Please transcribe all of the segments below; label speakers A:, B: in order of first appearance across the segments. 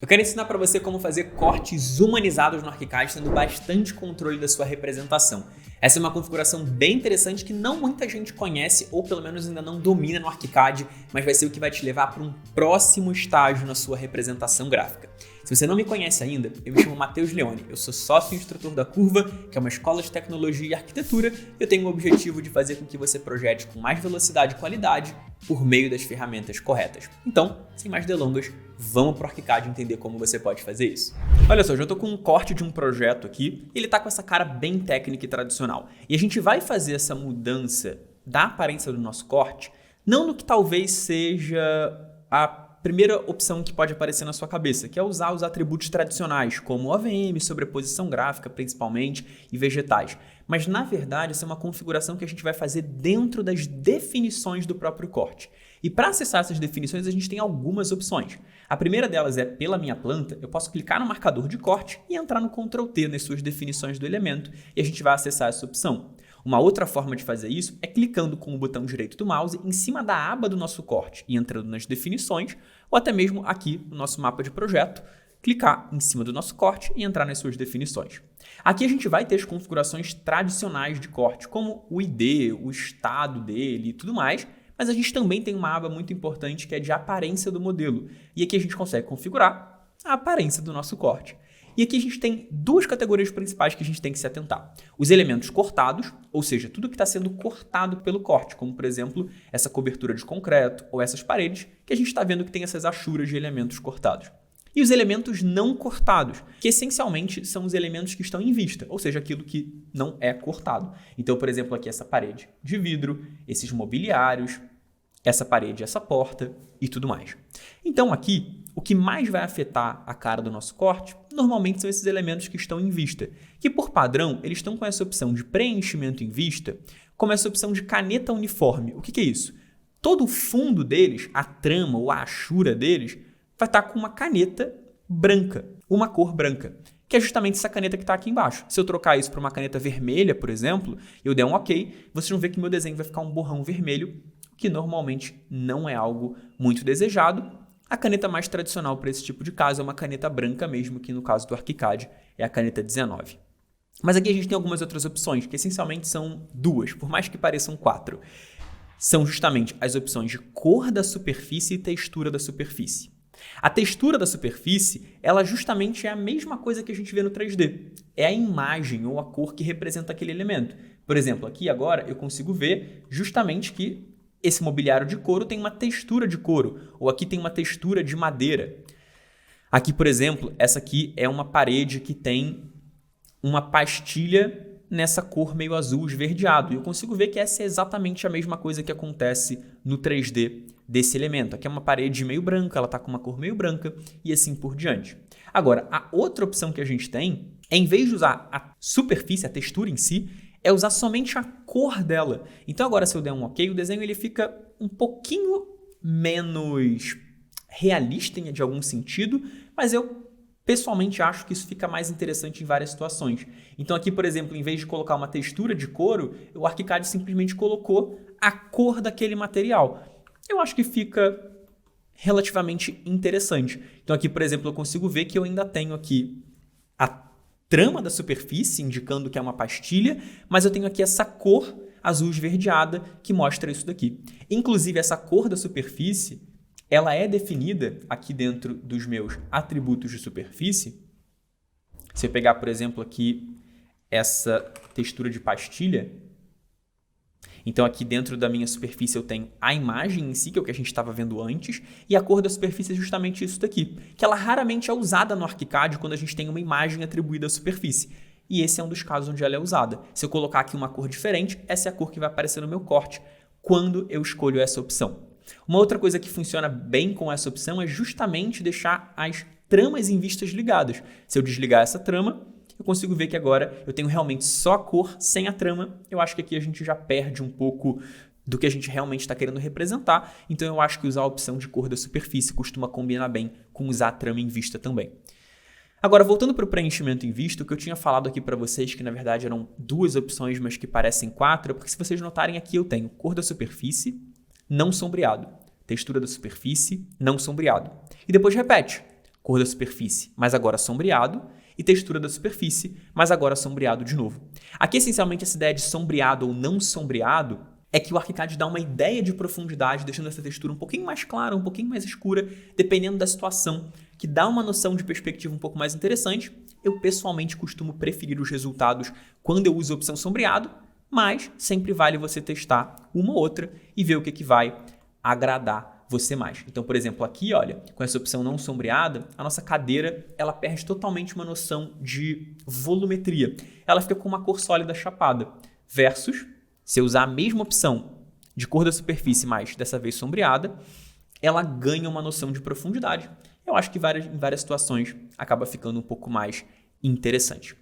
A: Eu quero ensinar para você como fazer cortes humanizados no ArchiCAD, tendo bastante controle da sua representação. Essa é uma configuração bem interessante que não muita gente conhece ou pelo menos ainda não domina no ArchiCAD, mas vai ser o que vai te levar para um próximo estágio na sua representação gráfica. Se você não me conhece ainda, eu me chamo Matheus Leone, eu sou sócio e instrutor da Curva, que é uma escola de tecnologia e arquitetura, e eu tenho o objetivo de fazer com que você projete com mais velocidade e qualidade por meio das ferramentas corretas. Então, sem mais delongas, vamos para o ArchiCAD entender como você pode fazer isso. Olha só, eu já estou com um corte de um projeto aqui, e ele está com essa cara bem técnica e tradicional. E a gente vai fazer essa mudança da aparência do nosso corte, não no que talvez seja a primeira opção que pode aparecer na sua cabeça, que é usar os atributos tradicionais, como OVM, sobreposição gráfica principalmente, e vegetais. Mas na verdade, essa é uma configuração que a gente vai fazer dentro das definições do próprio corte. E para acessar essas definições, a gente tem algumas opções. A primeira delas é, pela minha planta, eu posso clicar no marcador de corte e entrar no Ctrl+T nas suas definições do elemento, e a gente vai acessar essa opção. Uma outra forma de fazer isso é clicando com o botão direito do mouse em cima da aba do nosso corte e entrando nas definições, ou até mesmo aqui no nosso mapa de projeto, clicar em cima do nosso corte e entrar nas suas definições. Aqui a gente vai ter as configurações tradicionais de corte, como o ID, o estado dele e tudo mais, mas a gente também tem uma aba muito importante que é de aparência do modelo. E aqui a gente consegue configurar a aparência do nosso corte. E aqui a gente tem duas categorias principais que a gente tem que se atentar. Os elementos cortados, ou seja, tudo que está sendo cortado pelo corte, como por exemplo essa cobertura de concreto ou essas paredes, que a gente está vendo que tem essas achuras de elementos cortados. E os elementos não cortados, que essencialmente são os elementos que estão em vista, ou seja, aquilo que não é cortado. Então, por exemplo, aqui essa parede de vidro, esses mobiliários, essa parede, essa porta e tudo mais. Então aqui, o que mais vai afetar a cara do nosso corte, normalmente são esses elementos que estão em vista, que por padrão, eles estão com essa opção de preenchimento em vista, como essa opção de caneta uniforme. O que é isso? Todo o fundo deles, a trama ou a achura deles, vai estar com uma caneta branca, uma cor branca, que é justamente essa caneta que está aqui embaixo. Se eu trocar isso para uma caneta vermelha, por exemplo, e eu der um OK, vocês vão ver que meu desenho vai ficar um borrão vermelho, que normalmente não é algo muito desejado. A caneta mais tradicional para esse tipo de caso é uma caneta branca mesmo, que no caso do ArchiCAD é a caneta 19. Mas aqui a gente tem algumas outras opções, que essencialmente são duas, por mais que pareçam quatro. São justamente as opções de cor da superfície e textura da superfície. A textura da superfície, ela justamente é a mesma coisa que a gente vê no 3D. É a imagem ou a cor que representa aquele elemento. Por exemplo, aqui agora eu consigo ver justamente que esse mobiliário de couro tem uma textura de couro, ou aqui tem uma textura de madeira. Aqui, por exemplo, essa aqui é uma parede que tem uma pastilha nessa cor meio azul esverdeado. E eu consigo ver que essa é exatamente a mesma coisa que acontece no 3D desse elemento. Aqui é uma parede meio branca, ela está com uma cor meio branca e assim por diante. Agora, a outra opção que a gente tem é, em vez de usar a superfície, a textura em si, é usar somente a cor dela. Então agora, se eu der um OK, o desenho ele fica um pouquinho menos realista de algum sentido, mas eu pessoalmente acho que isso fica mais interessante em várias situações. Então aqui, por exemplo, em vez de colocar uma textura de couro, o ArchiCAD simplesmente colocou a cor daquele material. Eu acho que fica relativamente interessante. Então aqui, por exemplo, eu consigo ver que eu ainda tenho aqui a trama da superfície, indicando que é uma pastilha, mas eu tenho aqui essa cor azul esverdeada que mostra isso daqui. Inclusive, essa cor da superfície, ela é definida aqui dentro dos meus atributos de superfície. Se eu pegar, por exemplo, aqui essa textura de pastilha, então aqui dentro da minha superfície eu tenho a imagem em si, que é o que a gente estava vendo antes, e a cor da superfície é justamente isso daqui, que ela raramente é usada no ArchiCAD quando a gente tem uma imagem atribuída à superfície. E esse é um dos casos onde ela é usada. Se eu colocar aqui uma cor diferente, essa é a cor que vai aparecer no meu corte quando eu escolho essa opção. Uma outra coisa que funciona bem com essa opção é justamente deixar as tramas em vistas ligadas. Se eu desligar essa trama, eu consigo ver que agora eu tenho realmente só a cor sem a trama. Eu acho que aqui a gente já perde um pouco do que a gente realmente está querendo representar. Então eu acho que usar a opção de cor da superfície costuma combinar bem com usar a trama em vista também. Agora, voltando para o preenchimento em vista, o que eu tinha falado aqui para vocês, que na verdade eram duas opções, mas que parecem quatro, é porque se vocês notarem aqui eu tenho cor da superfície, não sombreado. Textura da superfície, não sombreado. E depois repete. cor da superfície, mas agora sombreado, e textura da superfície, mas agora sombreado de novo. Aqui, essencialmente, essa ideia de sombreado ou não sombreado é que o ArchiCAD dá uma ideia de profundidade, deixando essa textura um pouquinho mais clara, um pouquinho mais escura, dependendo da situação, que dá uma noção de perspectiva um pouco mais interessante. Eu, pessoalmente, costumo preferir os resultados quando eu uso a opção sombreado, mas sempre vale você testar uma ou outra e ver o que vai agradar você mais. Então, por exemplo, aqui, olha, com essa opção não sombreada, a nossa cadeira, ela perde totalmente uma noção de volumetria. Ela fica com uma cor sólida chapada. Versus, se eu usar a mesma opção de cor da superfície, mas dessa vez sombreada, ela ganha uma noção de profundidade. Eu acho que em várias situações acaba ficando um pouco mais interessante.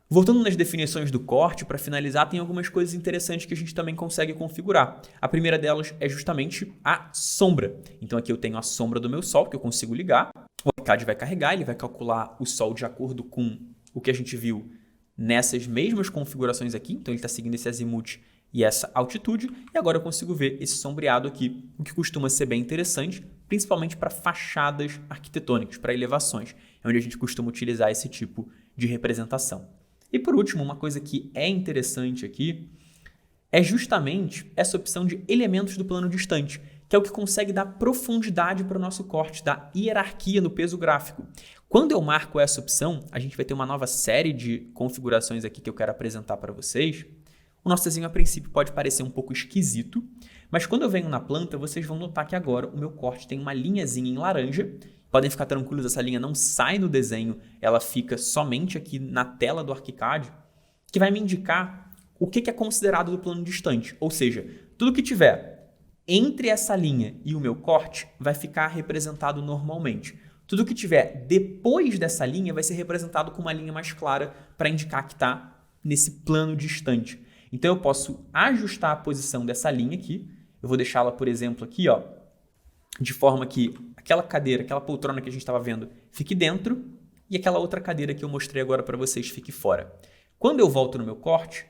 A: Voltando nas definições do corte, para finalizar, tem algumas coisas interessantes que a gente também consegue configurar. A primeira delas é justamente a sombra. Então aqui eu tenho a sombra do meu sol, que eu consigo ligar. O ArchiCAD vai carregar, ele vai calcular o sol de acordo com o que a gente viu nessas mesmas configurações aqui. Então ele está seguindo esse azimuth e essa altitude. E agora eu consigo ver esse sombreado aqui, o que costuma ser bem interessante, principalmente para fachadas arquitetônicas, para elevações, onde a gente costuma utilizar esse tipo de representação. E por último, uma coisa que é interessante aqui é justamente essa opção de elementos do plano distante, que é o que consegue dar profundidade para o nosso corte, dar hierarquia no peso gráfico. Quando eu marco essa opção, a gente vai ter uma nova série de configurações aqui que eu quero apresentar para vocês. O nosso desenho, a princípio, pode parecer um pouco esquisito, mas quando eu venho na planta, vocês vão notar que agora o meu corte tem uma linhazinha em laranja. Podem ficar tranquilos, essa linha não sai no desenho, ela fica somente aqui na tela do ArchiCAD, que vai me indicar o que é considerado do plano distante. Ou seja, tudo que tiver entre essa linha e o meu corte vai ficar representado normalmente. Tudo que tiver depois dessa linha vai ser representado com uma linha mais clara para indicar que está nesse plano distante. Então eu posso ajustar a posição dessa linha aqui. Eu vou deixá-la, por exemplo, aqui, ó, de forma que aquela cadeira, aquela poltrona que a gente estava vendo fique dentro e aquela outra cadeira que eu mostrei agora para vocês fique fora. Quando eu volto no meu corte,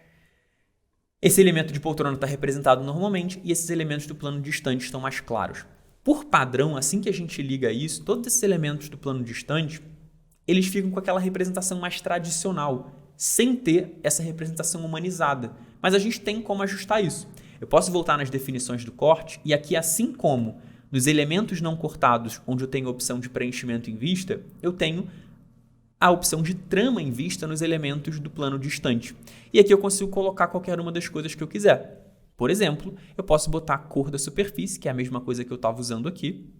A: esse elemento de poltrona está representado normalmente e esses elementos do plano distante estão mais claros. Por padrão, assim que a gente liga isso, todos esses elementos do plano distante, eles ficam com aquela representação mais tradicional, sem ter essa representação humanizada. Mas a gente tem como ajustar isso. Eu posso voltar nas definições do corte e aqui, assim como nos elementos não cortados, onde eu tenho a opção de preenchimento em vista, eu tenho a opção de trama em vista nos elementos do plano distante. E aqui eu consigo colocar qualquer uma das coisas que eu quiser. Por exemplo, eu posso botar a cor da superfície, que é a mesma coisa que eu estava usando aqui.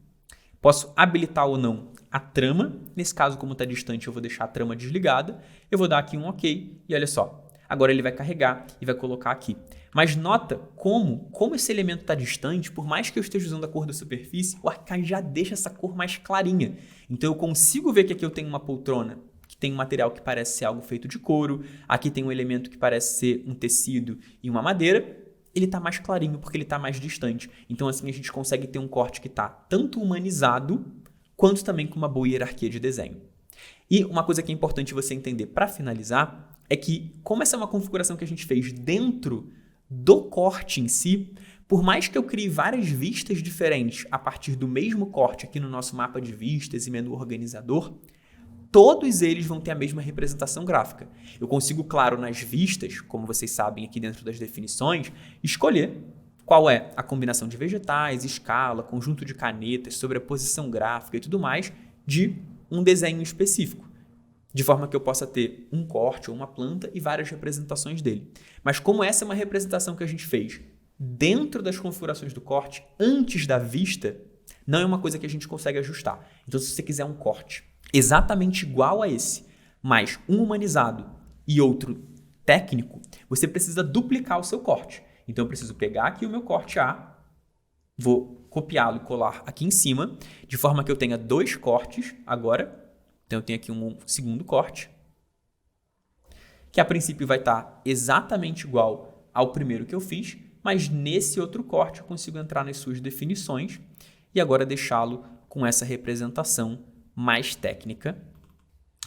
A: Posso habilitar ou não a trama. Nesse caso, como está distante, eu vou deixar a trama desligada. Eu vou dar aqui um OK e olha só. Agora ele vai carregar e vai colocar aqui. Mas nota como esse elemento está distante, por mais que eu esteja usando a cor da superfície, o ArchiCAD já deixa essa cor mais clarinha. Então eu consigo ver que aqui eu tenho uma poltrona que tem um material que parece ser algo feito de couro, aqui tem um elemento que parece ser um tecido e uma madeira, ele está mais clarinho porque ele está mais distante. Então assim a gente consegue ter um corte que está tanto humanizado, quanto também com uma boa hierarquia de desenho. E uma coisa que é importante você entender para finalizar, é que como essa é uma configuração que a gente fez dentro do corte em si, por mais que eu crie várias vistas diferentes a partir do mesmo corte aqui no nosso mapa de vistas e menu organizador, todos eles vão ter a mesma representação gráfica. Eu consigo, claro, nas vistas, como vocês sabem aqui dentro das definições, escolher qual é a combinação de vegetais, escala, conjunto de canetas, sobreposição gráfica e tudo mais de um desenho específico. De forma que eu possa ter um corte ou uma planta e várias representações dele. Mas como essa é uma representação que a gente fez dentro das configurações do corte, antes da vista, não é uma coisa que a gente consegue ajustar. Então, se você quiser um corte exatamente igual a esse, mas um humanizado e outro técnico, você precisa duplicar o seu corte. Então, eu preciso pegar aqui o meu corte A, vou copiá-lo e colar aqui em cima, de forma que eu tenha dois cortes agora. Então, eu tenho aqui um segundo corte, que a princípio vai estar exatamente igual ao primeiro que eu fiz, mas nesse outro corte eu consigo entrar nas suas definições e agora deixá-lo com essa representação mais técnica.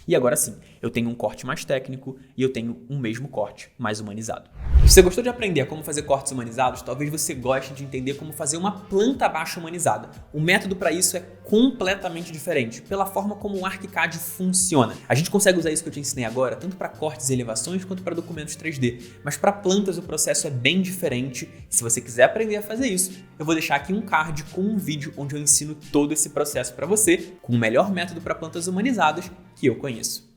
A: E agora sim, eu tenho um corte mais técnico e eu tenho um mesmo corte mais humanizado. Se você gostou de aprender como fazer cortes humanizados, talvez você goste de entender como fazer uma planta baixa humanizada. O método para isso é completamente diferente, pela forma como o ArchiCAD funciona. A gente consegue usar isso que eu te ensinei agora, tanto para cortes e elevações, quanto para documentos 3D. Mas para plantas o processo é bem diferente. Se você quiser aprender a fazer isso, eu vou deixar aqui um card com um vídeo onde eu ensino todo esse processo para você, com o melhor método para plantas humanizadas que eu conheço.